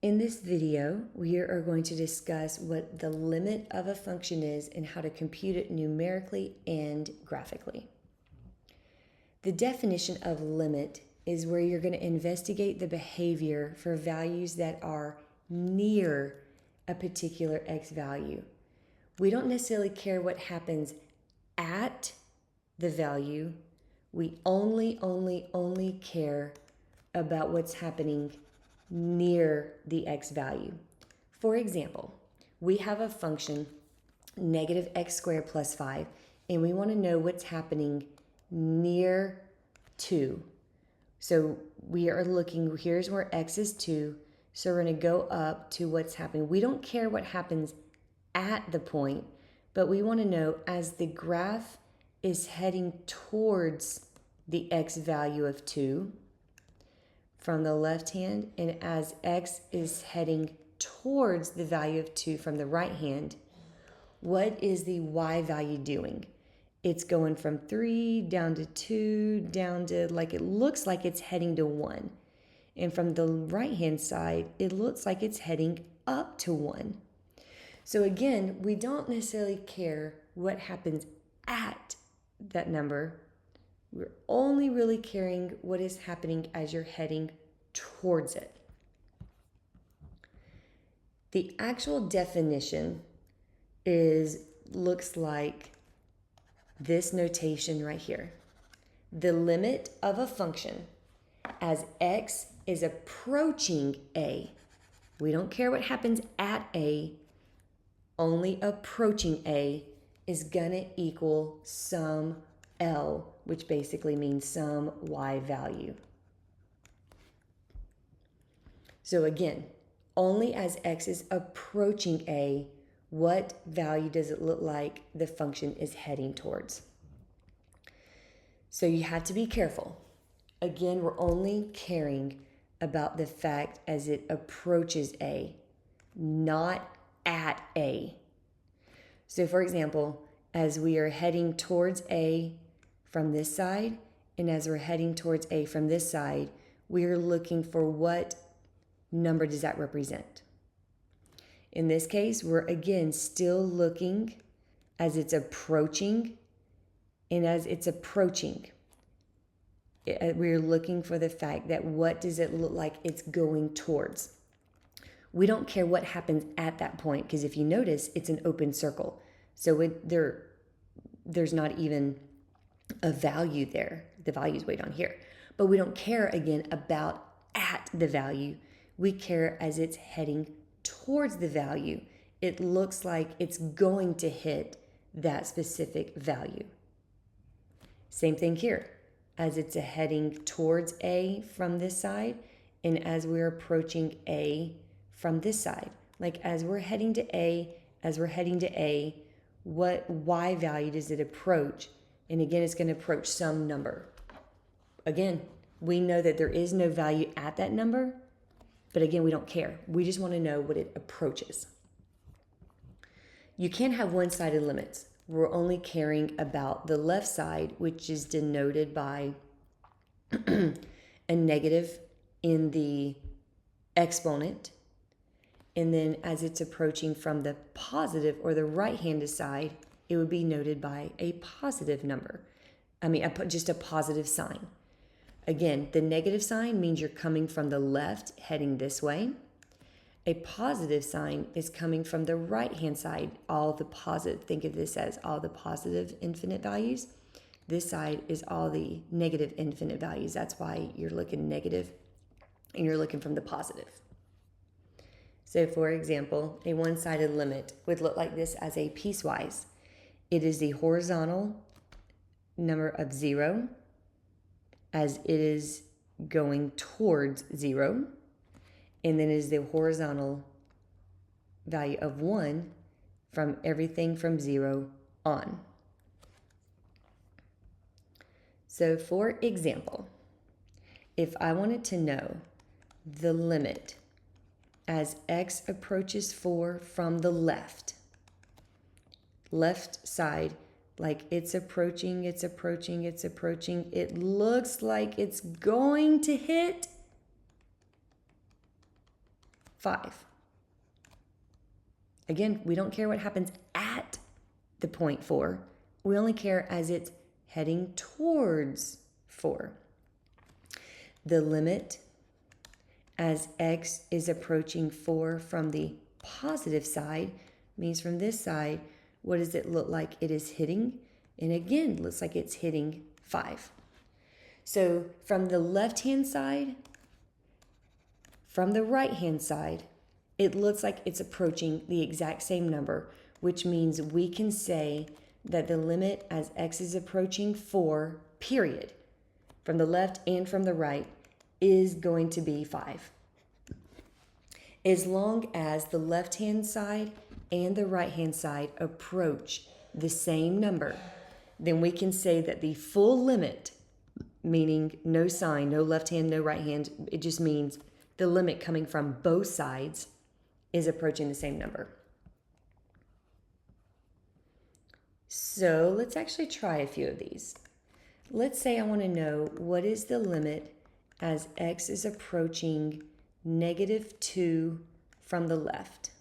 In this video, we are going to discuss what the limit of a function is and how to compute it numerically and graphically. The definition of limit is where you're going to investigate the behavior for values that are near a particular x value. We don't necessarily care what happens at the value. We only care about what's happening near the x value. For example, we have a function negative x squared plus 5, and we want to know what's happening near 2. So we are looking, here's where x is 2, so we're going to go up to what's happening. We don't care what happens at the point, but we want to know as the graph is heading towards the x value of 2, from the left hand, and as x is heading towards the value of 2 from the right hand, what is the y value doing? It's going from 3 down to 2, down to, like, it looks like it's heading to 1. And from the right hand side, it looks like it's heading up to 1. So again, we don't necessarily care what happens at that number. We're only really caring what is happening as you're heading towards it. The actual definition looks like this notation right here. The limit of a function as x is approaching a. We don't care what happens at a, only approaching a is gonna equal some L, which basically means some y value. So again, only as x is approaching a, what value does it look like the function is heading towards? So you have to be careful. Again, we're only caring about the fact as it approaches a, not at a. So for example, as we are heading towards a from this side, and as we're heading towards a from this side, we are looking for what number does that represent. In this case, we're again still looking as it's approaching, and as it's approaching, we're looking for the fact that what does it look like it's going towards. We don't care what happens at that point, because if you notice, it's an open circle. So there's not even a value there. The value is way down here. But we don't care, again, about at the value. We care as it's heading towards the value. It looks like it's going to hit that specific value. Same thing here. As it's heading towards a from this side, and as we're approaching a from this side. Like as we're heading to a, what y value does it approach? And again, it's going to approach some number. Again, we know that there is no value at that number, but again, we don't care. We just want to know what it approaches. You can't have one-sided limits. We're only caring about the left side, which is denoted by a negative in the exponent. And then as it's approaching from the positive or the right-handed side, it would be noted by a positive number. Just a positive sign. Again, the negative sign means you're coming from the left, heading this way. A positive sign is coming from the right-hand side, all the positive. Think of this as all the positive infinite values. This side is all the negative infinite values. That's why you're looking negative and you're looking from the positive. So for example, a one-sided limit would look like this as a piecewise. It is the horizontal number of 0 as it is going towards 0, and then is the horizontal value of 1 from everything from 0 on. So for example, if I wanted to know the limit as x approaches 4 from the left side, like it's approaching, it looks like it's going to hit 5. Again, we don't care what happens at the point 4. We only care as it's heading towards 4. The limit as x is approaching 4 from the positive side means from this side, what does it look like it is hitting? And again, looks like it's hitting 5. So from the left-hand side, from the right-hand side, it looks like it's approaching the exact same number, which means we can say that the limit as x is approaching 4, period, from the left and from the right, is going to be 5. As long as the left-hand side and the right-hand side approach the same number, then we can say that the full limit, meaning no sign, no left hand, no right hand, it just means the limit coming from both sides is approaching the same number. So let's actually try a few of these. Let's say I want to know what is the limit as x is approaching -2 from the left.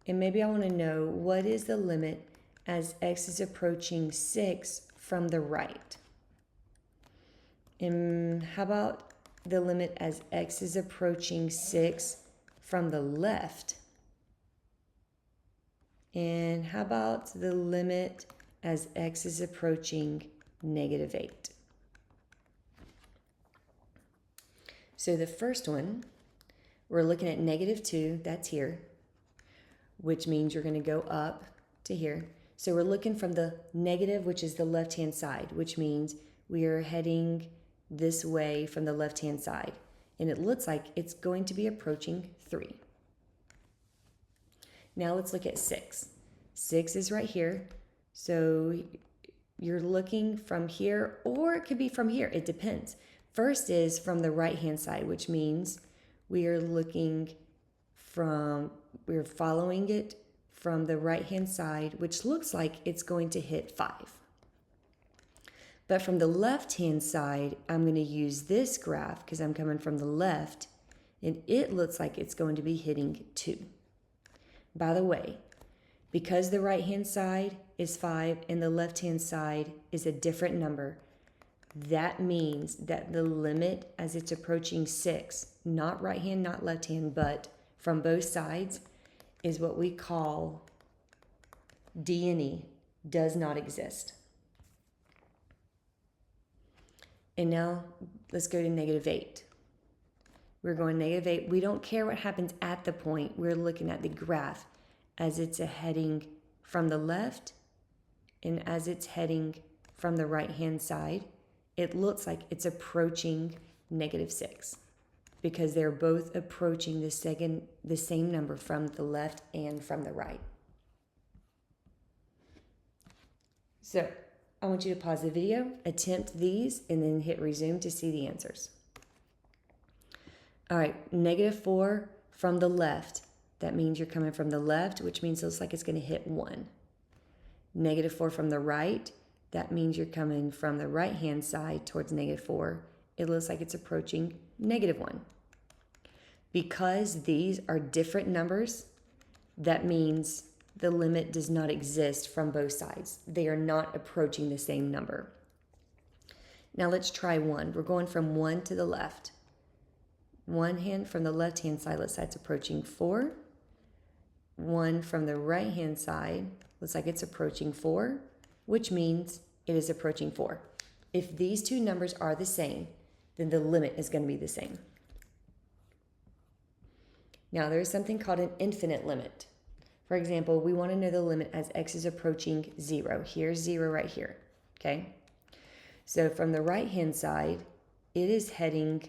And maybe I want to know what is the limit as x is approaching 6 from the right. And how about the limit as x is approaching 6 from the left? And how about the limit as x is approaching -8? So the first one, we're looking at -2, that's here, which means you're going to go up to here. So we're looking from the negative, which is the left-hand side, which means we are heading this way from the left-hand side. And it looks like it's going to be approaching 3. Now let's look at 6. 6 is right here. So you're looking from here, or it could be from here. It depends. First is from the right-hand side, which means we are we're following it from the right-hand side, which looks like it's going to hit 5. But from the left-hand side, I'm going to use this graph because I'm coming from the left, and it looks like it's going to be hitting 2. By the way, because the right-hand side is 5 and the left-hand side is a different number, that means that the limit as it's approaching 6, not right hand, not left hand, but from both sides, is what we call D and E, does not exist. And now let's go to -8. We're going -8. We don't care what happens at the point. We're looking at the graph as it's heading from the left and as it's heading from the right-hand side. It looks like it's approaching -6 because they're both approaching the same number from the left and from the right. So I want you to pause the video, attempt these, and then hit resume to see the answers. All right, -4 from the left. That means you're coming from the left, which means it looks like it's going to hit 1. -4 from the right. That means you're coming from the right-hand side towards -4. It looks like it's approaching -1. Because these are different numbers, that means the limit does not exist from both sides. They are not approaching the same number. Now let's try 1. We're going from 1 to the left. One hand from the left-hand side, looks like it's approaching 4. 1 from the right-hand side, looks like it's approaching 4, which means it is approaching 4. If these two numbers are the same, then the limit is going to be the same. Now, there is something called an infinite limit. For example, we want to know the limit as x is approaching 0. Here's 0 right here, okay? So from the right-hand side, it is heading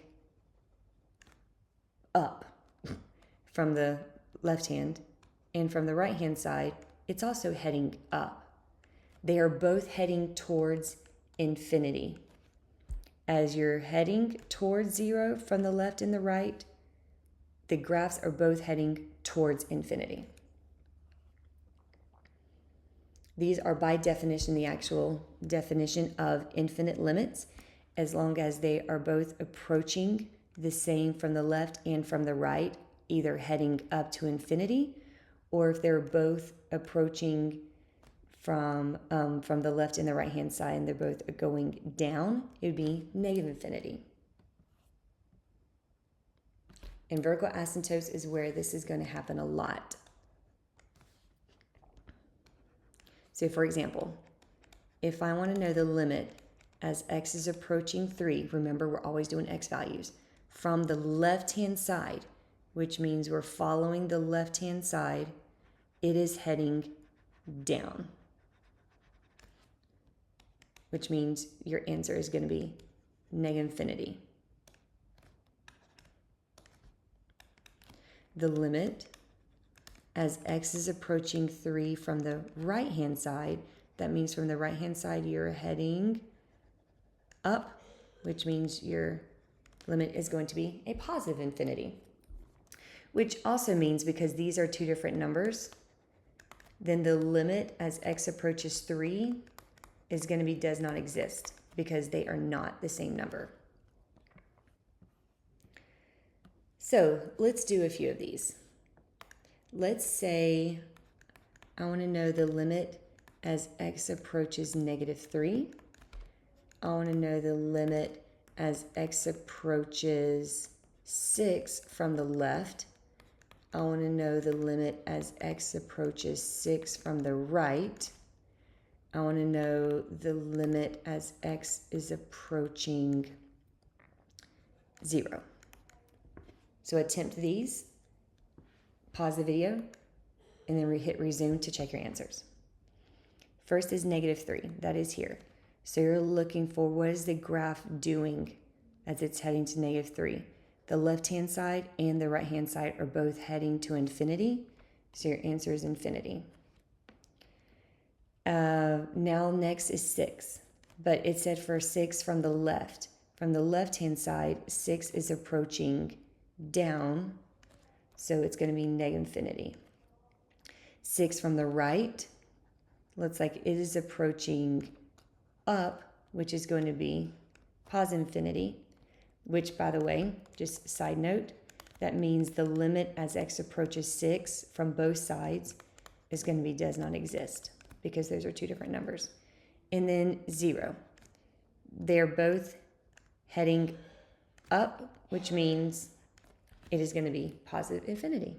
up from the left hand, and from the right-hand side, it's also heading up. They are both heading towards infinity. As you're heading towards 0 from the left and the right, the graphs are both heading towards infinity. These are by definition the actual definition of infinite limits, as long as they are both approaching the same from the left and from the right, either heading up to infinity, or if they're both approaching from the left and the right hand side and they're both going down, it would be negative infinity. And vertical asymptotes is where this is going to happen a lot. So for example, if I want to know the limit as x is approaching 3, remember we're always doing x values, from the left-hand side, which means we're following the left-hand side, it is heading down, which means your answer is going to be negative infinity. The limit as x is approaching 3 from the right-hand side, that means from the right-hand side you're heading up, which means your limit is going to be a positive infinity. Which also means, because these are two different numbers, then the limit as x approaches 3 is going to be does not exist, because they are not the same number. So let's do a few of these. Let's say I want to know the limit as x approaches negative 3. I want to know the limit as x approaches 6 from the left. I want to know the limit as x approaches 6 from the right. I want to know the limit as x is approaching 0. So attempt these, pause the video, and then hit resume to check your answers. First is negative 3. That is here. So you're looking for what is the graph doing as it's heading to negative 3. The left-hand side and the right-hand side are both heading to infinity. So your answer is infinity. Now next is 6. But it said for 6 from the left. From the left-hand side, 6 is approaching down. So it's going to be negative infinity. 6 from the right looks like it is approaching up, which is going to be positive infinity, which, by the way, just side note, that means the limit as x approaches 6 from both sides is going to be does not exist, because those are two different numbers. And then 0. They're both heading up, which means it is going to be positive infinity.